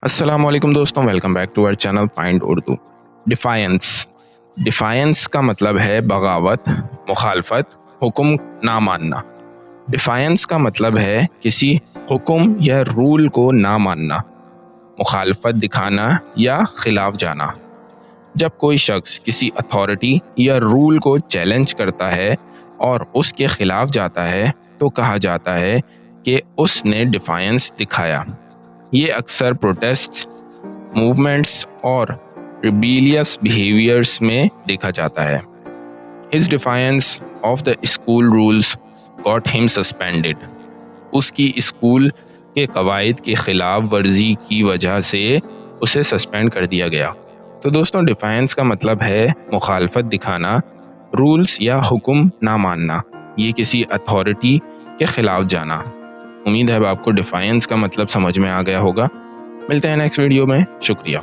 السلام علیکم دوستوں، welcome back to our channel find Urdu. ڈیفائنس کا مطلب ہے بغاوت، مخالفت، حکم نہ ماننا۔ ڈیفائنس کا مطلب ہے کسی حکم یا رول کو نہ ماننا، مخالفت دکھانا یا خلاف جانا۔ جب کوئی شخص کسی اتھارٹی یا رول کو چیلنج کرتا ہے اور اس کے خلاف جاتا ہے تو کہا جاتا ہے کہ اس نے ڈیفائنس دکھایا۔ یہ اکثر پروٹیسٹ موومنٹس اور ریبیلیس بیہیویئرز میں دیکھا جاتا ہے۔ His defiance of the school rules got him suspended۔ اس کی اسکول کے قواعد کی خلاف ورزی کی وجہ سے اسے سسپینڈ کر دیا گیا۔ تو دوستوں، ڈیفائنس کا مطلب ہے مخالفت دکھانا، رولز یا حکم نہ ماننا، یہ کسی اتھارٹی کے خلاف جانا۔ امید ہے اب آپ کو ڈیفائنس کا مطلب سمجھ میں آ گیا ہوگا۔ ملتے ہیں نیکسٹ ویڈیو میں، شکریہ۔